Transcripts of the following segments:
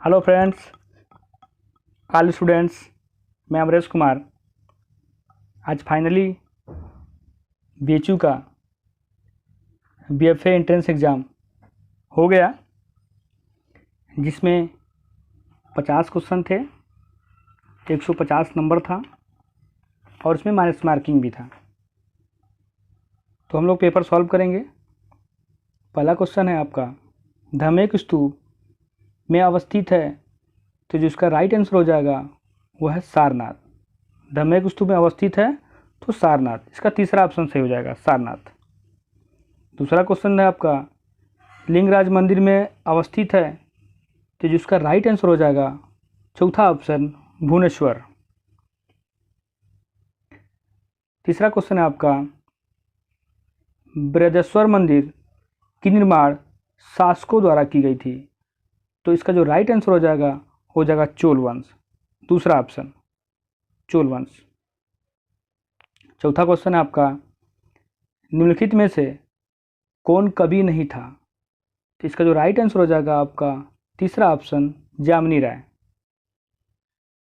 Hello friends, all students. मैं अमरेश कुमार। आज finally BHU का बीएफए एंट्रेंस एग्ज़ाम हो गया, जिसमें 50 क्वेश्चन थे, 150 नंबर था और उसमें माइनस मार्किंग भी था। तो हम लोग पेपर सॉल्व करेंगे। पहला क्वेश्चन है आपका, धमेक स्तूप में अवस्थित है, तो जिसका राइट आंसर हो जाएगा वो है सारनाथ। धमेक स्तूप में अवस्थित है तो सारनाथ, इसका तीसरा ऑप्शन सही हो जाएगा, सारनाथ। दूसरा क्वेश्चन है आपका, लिंगराज मंदिर में अवस्थित है, तो जिसका राइट आंसर हो जाएगा चौथा ऑप्शन, भुवनेश्वर। तीसरा क्वेश्चन है आपका, बृहदेश्वर मंदिर की निर्माण शासकों द्वारा की गई थी, तो इसका जो राइट आंसर हो जाएगा चोल वंश, दूसरा ऑप्शन, चोल वंश। चौथा क्वेश्चन है आपका, निम्नलिखित में से कौन कवि नहीं था, तो इसका जो राइट आंसर हो जाएगा आपका तीसरा ऑप्शन, जामिनी राय।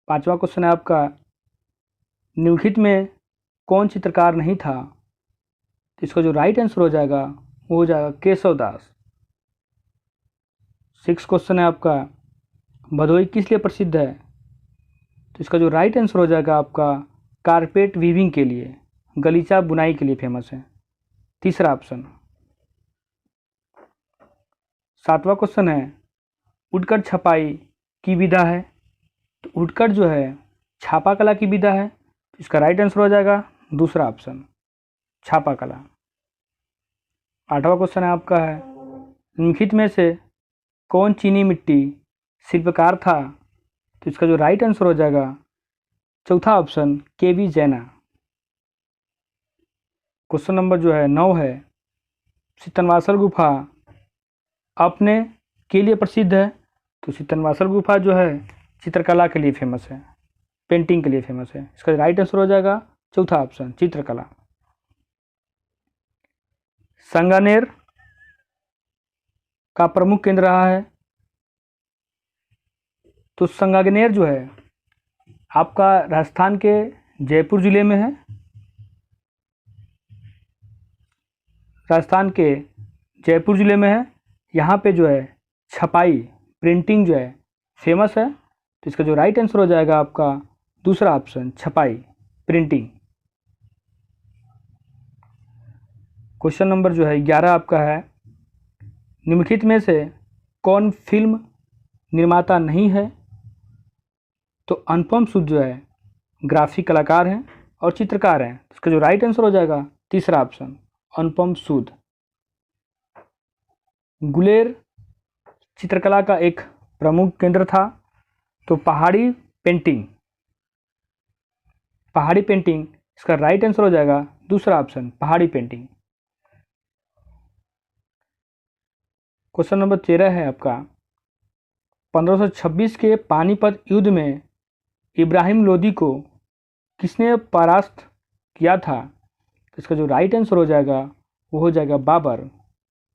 पांचवा क्वेश्चन है आपका, निम्नलिखित में कौन चित्रकार नहीं था, तो इसका जो राइट आंसर हो जाएगा वो हो जाएगा केशव दास। सिक्स क्वेश्चन है आपका, भदोई किस लिए प्रसिद्ध है, तो इसका जो राइट आंसर हो जाएगा आपका कारपेट वीविंग के लिए, गलीचा बुनाई के लिए फेमस है, तीसरा ऑप्शन। सातवां क्वेश्चन है, वुडकट छपाई की विधा है, तो वुडकट जो है छापा कला की विधा है, तो इसका राइट आंसर हो जाएगा दूसरा ऑप्शन, छापा कला। आठवां क्वेश्चन है आपका है, निम्नलिखित में से कौन चीनी मिट्टी शिल्पकार था, तो इसका जो राइट आंसर हो जाएगा चौथा ऑप्शन, केवी जैना। क्वेश्चन नंबर जो है 9 है, सितनवासल गुफा अपने के लिए प्रसिद्ध है, तो सितनवासल गुफा जो है चित्रकला के लिए फेमस है, पेंटिंग के लिए फेमस है, इसका राइट आंसर हो जाएगा चौथा ऑप्शन, चित्रकला। सांगानेर का प्रमुख केंद्र रहा है, तो सांगानेर जो है आपका राजस्थान के जयपुर जिले में है। राजस्थान के जयपुर जिले में है। यहाँ पे जो है छपाई, प्रिंटिंग जो है फेमस है, तो इसका जो राइट आंसर हो जाएगा आपका दूसरा ऑप्शन, छपाई, प्रिंटिंग। क्वेश्चन नंबर जो है 11 आपका है, निम्नलिखित में से कौन फिल्म निर्माता नहीं है, तो अनुपम सूद जो है ग्राफिक कलाकार हैं और चित्रकार हैं, इसका जो राइट आंसर हो जाएगा तीसरा ऑप्शन, अनुपम सूद। गुलेर चित्रकला का एक प्रमुख केंद्र था, तो पहाड़ी पेंटिंग, पहाड़ी पेंटिंग, इसका राइट आंसर हो जाएगा दूसरा ऑप्शन, पहाड़ी पेंटिंग। क्वेश्चन नंबर 13 है आपका, 1526 के पानीपत युद्ध में इब्राहिम लोदी को किसने परास्त किया था, इसका जो राइट आंसर हो जाएगा वो हो जाएगा बाबर।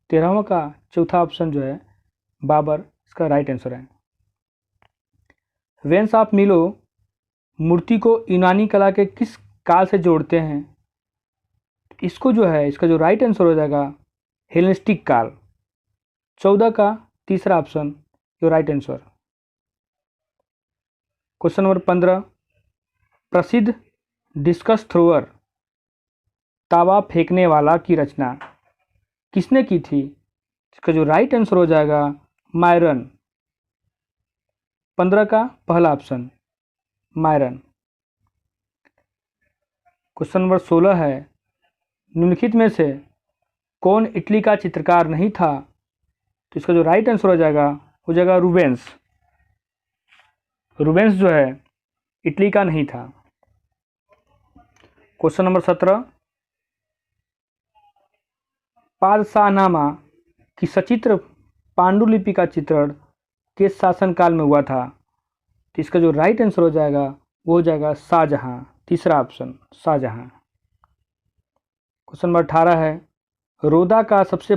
13वां का चौथा ऑप्शन जो है बाबर, इसका राइट आंसर है। वेंस ऑफ मिलो मूर्ति को यूनानी कला के किस काल से जोड़ते हैं, इसको जो है इसका जो राइट आंसर हो जाएगा हेलेनिस्टिक काल। 14 का तीसरा ऑप्शन जो राइट आंसर। क्वेश्चन नंबर 15, प्रसिद्ध डिस्कस थ्रोअर, तावा फेंकने वाला की रचना किसने की थी, इसका जो राइट आंसर हो जाएगा मायरन। 15 का पहला ऑप्शन, मायरन। क्वेश्चन नंबर 16 है, निम्नलिखित में से कौन इटली का चित्रकार नहीं था, तो इसका जो राइट आंसर हो जाएगा रूबेंस। रूबेंस जो है इटली का नहीं था। क्वेश्चन नंबर 17, पादशाहनामा की सचित्र पांडुलिपि का चित्रण किस शासनकाल में हुआ था, तो इसका जो राइट आंसर हो जाएगा वो हो जाएगा शाहजहां, तीसरा ऑप्शन, शाहजहां। क्वेश्चन नंबर 18 है, रोदा का सबसे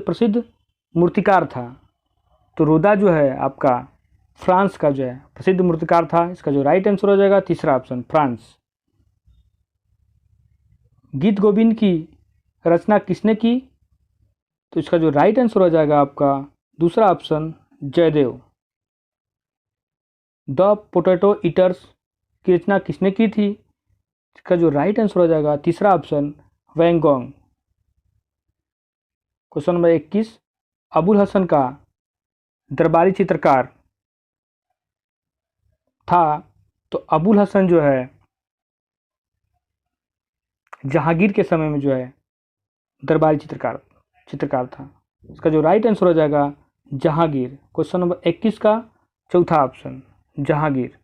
प्रसिद्ध मूर्तिकार था। तो रोदा जो है आपका फ्रांस का जो है प्रसिद्ध मूर्तिकार था। इसका जो राइट आंसर हो जाएगा तीसरा ऑप्शन फ्रांस। गीत गोविंद की रचना किसने की? तो इसका जो राइट आंसर हो जाएगा आपका दूसरा option Jaidev. The potato eaters की रचना किसने की थी? इसका जो राइट आंसर हो जाएगा तीसरा option van Gogh. Question number 21, Abul Hasan का दरबारी चित्रकार था। तो अबुल हसन जो है जहांगीर के समय में जो है दरबारी चित्रकार था। इसका जो राइट आंसर हो जाएगा जहांगीर। क्वेश्चन नंबर 21 का चौथा ऑप्शन जहांगीर।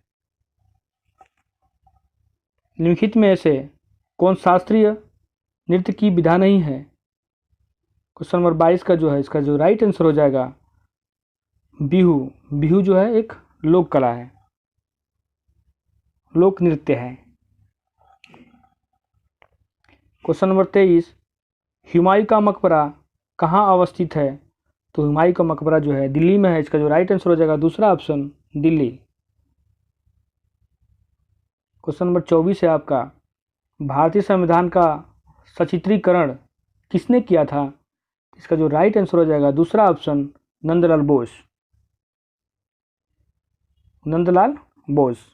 निम्नलिखित में से कौन शास्त्रीय नृत्य की विधा नहीं है? क्वेश्चन नंबर 22 का जो है इसका जो राइट आंसर हो जाएगा बिहू। बिहू जो है एक लोक कला है, लोक नृत्य है। क्वेश्चन नंबर 23, हुमायूं का मकबरा कहाँ अवस्थित है? तो हुमायूं का मकबरा जो है दिल्ली में है। इसका जो राइट आंसर हो जाएगा दूसरा ऑप्शन दिल्ली। क्वेश्चन नंबर 24 है आपका, भारतीय संविधान का सचित्रीकरण किसने किया था? इसका जो राइट आंसर हो जाएगा दूसरा option Nandlal Bose. Nandlal Bose.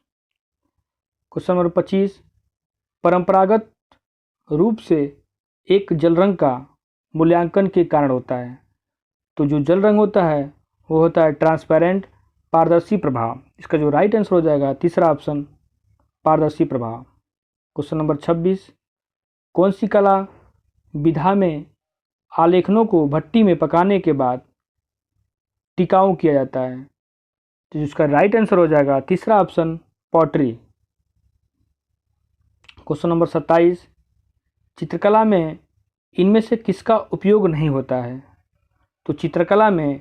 Question number 25, परंपरागत रूप से एक जल रंग का मूल्यांकन के कारण होता है। तो जो जल रंग होता है वो होता है ट्रांसपेरेंट, पारदर्शी प्रभाव। इसका जो राइट आंसर हो जाएगा तीसरा ऑप्शन पारदर्शी प्रभाव। क्वेश्चन नंबर 26, कौन सी कला विधा में आलेखनों को भट्टी में पकाने के बाद टिकाऊ किया जाता है? तो जिसका राइट आंसर हो जाएगा तीसरा ऑप्शन पॉटरी। क्वेश्चन नंबर 27, चित्रकला में इनमें से किसका उपयोग नहीं होता है? तो चित्रकला में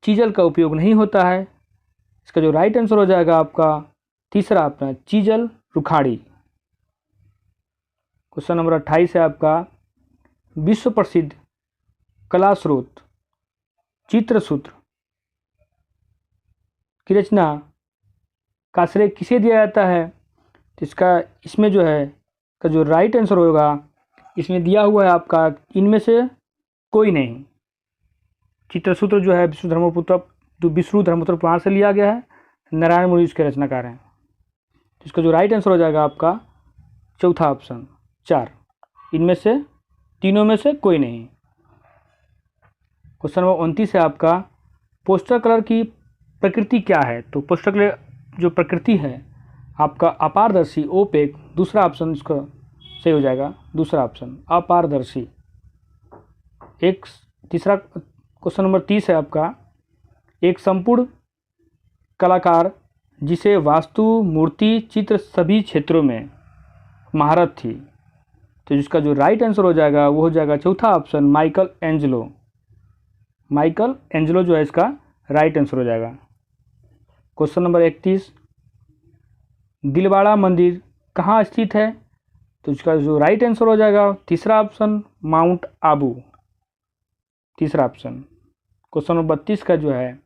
चीजल का उपयोग नहीं होता है। इसका जो राइट आंसर हो जाएगा आपका तीसरा ऑप्शन चीजल रुखाड़ी। क्वेश्चन नंबर 28 है आपका, विश्व प्रसिद्ध कला स्रोत चित्रसूत्र की रचना का श्रेय किसे दिया जाता है? तो इसमें जो है का जो राइट आंसर होगा इसमें दिया हुआ है आपका इनमें से कोई नहीं। चित्रसूत्र जो है विष्णु धर्मपुत्र पुराण से लिया गया है। नारायण मुनि इसके रचनाकार हैं। इसका जो राइट आंसर हो जाएगा आपका चौथा ऑप्शन 4, इनमें से तीनों में से कोई नहीं। क्वेश्चन नंबर 29 है आपका, पोस्टर कलर की प्रकृति क्या है? तो पोस्टर कलर जो प्रकृति है आपका अपारदर्शी, ओपेक। दूसरा ऑप्शन इसका सही हो जाएगा दूसरा ऑप्शन अपारदर्शी। एक तीसरा क्वेश्चन नंबर 30 है आपका, एक संपूर्ण कलाकार जिसे वास्तु, मूर्ति, चित्र सभी क्षेत्रों में महारत थी। तो जिसका जो राइट आंसर हो जाएगा वो हो जाएगा चौथा option Michael Angelo. Michael Angelo जो है इसका राइट आंसर हो जाएगा। क्वेश्चन नंबर 31, दिलवाड़ा मंदिर कहाँ स्थित है? तो इसका जो राइट आंसर हो जाएगा तीसरा ऑप्शन माउंट आबू, तीसरा ऑप्शन। क्वेश्चन नंबर 32 का जो है,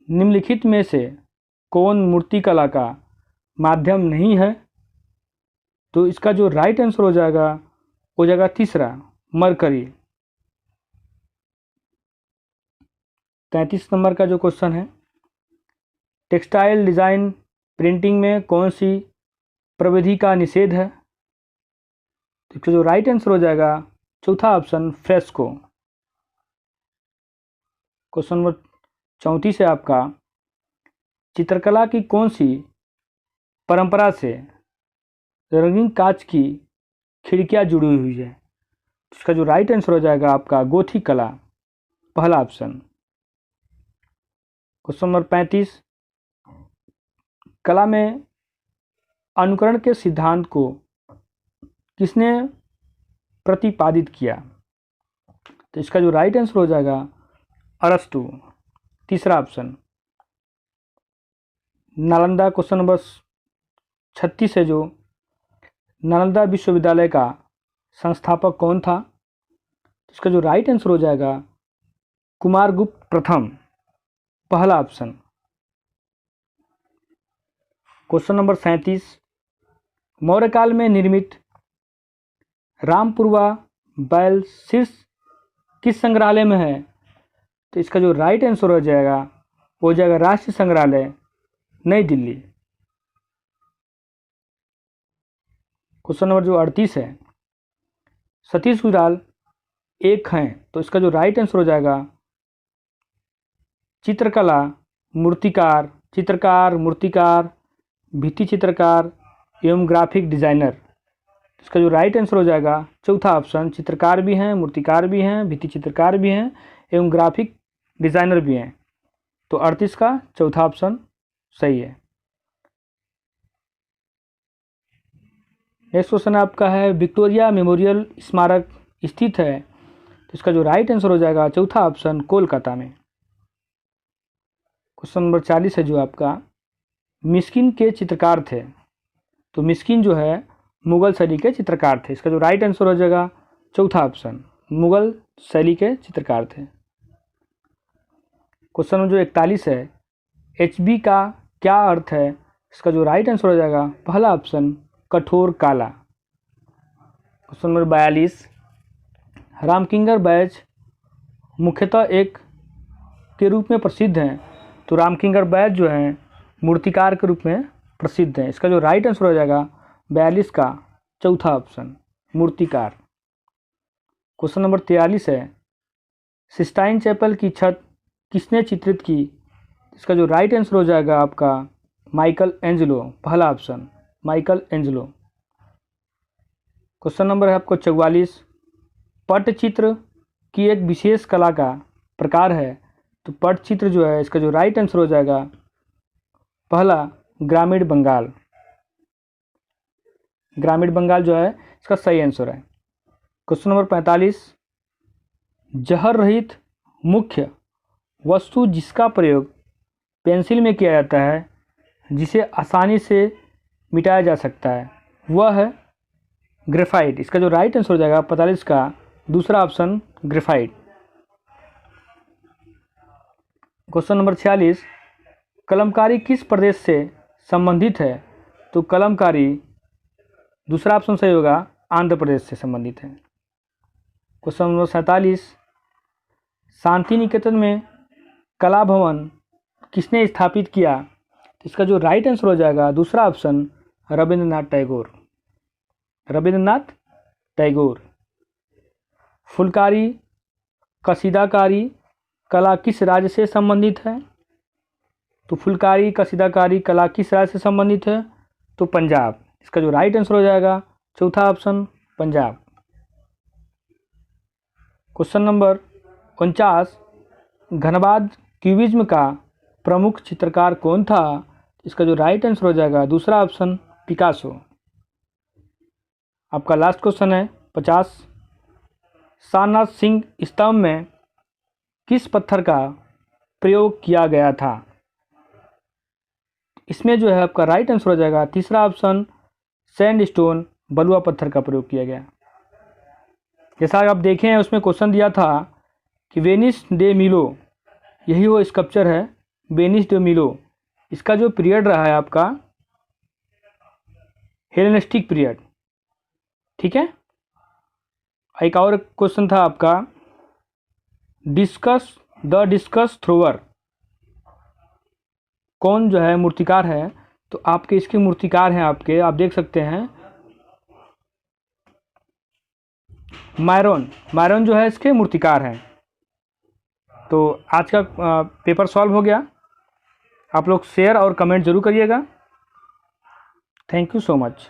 निम्नलिखित में से कौन मूर्तिकला का माध्यम नहीं है? तो इसका जो राइट आंसर हो जाएगा तीसरा मरकरी। 33 नंबर का जो क्वेश्चन है, टेक्सटाइल डिज़ाइन प्रिंटिंग में कौन सी प्रविधि का निषेध है? तो इसका जो राइट आंसर हो जाएगा चौथा ऑप्शन फ्रेस्को। क्वेश्चन नंबर 34 है आपका, चित्रकला की कौन सी परंपरा से रंगीन कांच की खिड़कियां जुड़ी हुई है? इसका जो राइट आंसर हो जाएगा आपका गोथी कला, पहला ऑप्शन। क्वेश्चन नंबर 35, कला में अनुकरण के सिद्धांत को किसने प्रतिपादित किया? तो इसका जो राइट आंसर हो जाएगा अरस्तु, तीसरा ऑप्शन। नालंदा क्वेश्चन नंबर 36 है जो, नालंदा विश्वविद्यालय का संस्थापक कौन था? इसका जो राइट आंसर हो जाएगा कुमारगुप्त प्रथम, पहला ऑप्शन। क्वेश्चन नंबर 37, मौर्य काल में निर्मित रामपुरवा बैल शीर्ष किस संग्रहालय में है? तो इसका जो राइट आंसर हो जाएगा वो हो जाएगा राष्ट्रीय संग्रहालय, नई दिल्ली। क्वेश्चन नंबर जो 38 है, सतीश गुजराल एक हैं, तो इसका जो राइट आंसर हो जाएगा चित्रकला, मूर्तिकार, चित्रकार, मूर्तिकार, भित्ति चित्रकार एवं ग्राफिक डिजाइनर। इसका जो राइट आंसर हो जाएगा चौथा ऑप्शन, चित्रकार भी हैं, मूर्तिकार भी हैं, भित्ति चित्रकार भी हैं एवं ग्राफिक डिजाइनर भी हैं। तो 38 का चौथा ऑप्शन सही है। नेक्स्ट क्वेश्चन आपका है, विक्टोरिया मेमोरियल स्मारक स्थित है, तो इसका जो राइट आंसर हो जाएगा चौथा ऑप्शन, कोलकाता में। क्वेश्चन नंबर 40 है जो आपका, मिस्किन के चित्रकार थे, तो मिस्किन जो है मुगल शैली के चित्रकार थे। इसका जो राइट आंसर हो जाएगा चौथा ऑप्शन, मुगल शैली के चित्रकार थे। क्वेश्चन नंबर जो 41 है, HB का क्या अर्थ है? इसका जो राइट आंसर हो जाएगा पहला ऑप्शन, कठोर काला। क्वेश्चन नंबर 42, रामकिंकर बैच मुख्यतः एक के रूप में प्रसिद्ध हैं, तो रामकिंकर बैच जो हैं मूर्तिकार के रूप में प्रसिद्ध हैं। इसका जो राइट आंसर हो जाएगा 42 का चौथा ऑप्शन, मूर्तिकार। क्वेश्चन नंबर 43 है, सिस्टाइन चैपल की छत किसने चित्रित की? इसका जो राइट आंसर हो जाएगा आपका माइकल एंजेलो, पहला option, Michael Angelo. Question number है आपको 44, पटचित्र की एक विशेष कला का प्रकार है, तो पटचित्र जो है इसका जो राइट आंसर हो जाएगा पहला, ग्रामीण बंगाल। ग्रामीण बंगाल जो है इसका सही आंसर है। क्वेश्चन नंबर 45, जहर रहित मुख्य वस्तु जिसका प्रयोग पेंसिल में किया जाता है, जिसे आसानी से मिटाया जा सकता है, वह है ग्रेफाइट। इसका जो राइट आंसर हो जाएगा 45 का दूसरा option, graphite. Question number 46, Kalamkari किस प्रदेश से संबंधित है? तो कलमकारी दूसरा ऑप्शन सही होगा, आंध्र प्रदेश से संबंधित है। क्वेश्चन नंबर 47, शांति निकेतन में कला भवन किसने स्थापित किया? तो इसका जो राइट आंसर हो जाएगा दूसरा ऑप्शन, रविंद्रनाथ टैगोर। रविंद्रनाथ टैगोर। फुलकारी कसीदाकारी कला किस राज्य से संबंधित है? तो फुलकारी कसीदाकारी कला किस राज्य से संबंधित है? तो पंजाब। इसका जो राइट आंसर हो जाएगा चौथा option, Punjab. Question number 49, Dhanbad cubism का प्रमुख चित्रकार कौन था? इसका जो राइट आंसर हो जाएगा दूसरा ऑप्शन, पिकासो। आपका लास्ट क्वेश्चन है 50, सारनाथ सिंह स्तंभ में किस पत्थर का प्रयोग किया गया था? इसमें जो है आपका राइट आंसर हो जाएगा तीसरा ऑप्शन, सैंडस्टोन, बलुआ पत्थर का प्रयोग किया गया। जैसा आप देखें उसमें क्वेश्चन दिया था कि वेनिस डे मिलो, यही वो स्कल्पचर है वेनिस डे मिलो। इसका जो पीरियड रहा है आपका हेलेनिस्टिक पीरियड, ठीक है। एक और क्वेश्चन था आपका, डिस्कस थ्रोवर कौन जो है मूर्तिकार है? तो आपके इसके मूर्तिकार हैं आपके, आप देख सकते हैं मायरन जो है इसके मूर्तिकार हैं। तो आज का पेपर सॉल्व हो गया। आप लोग शेयर और कमेंट जरूर करिएगा। Thank you so much.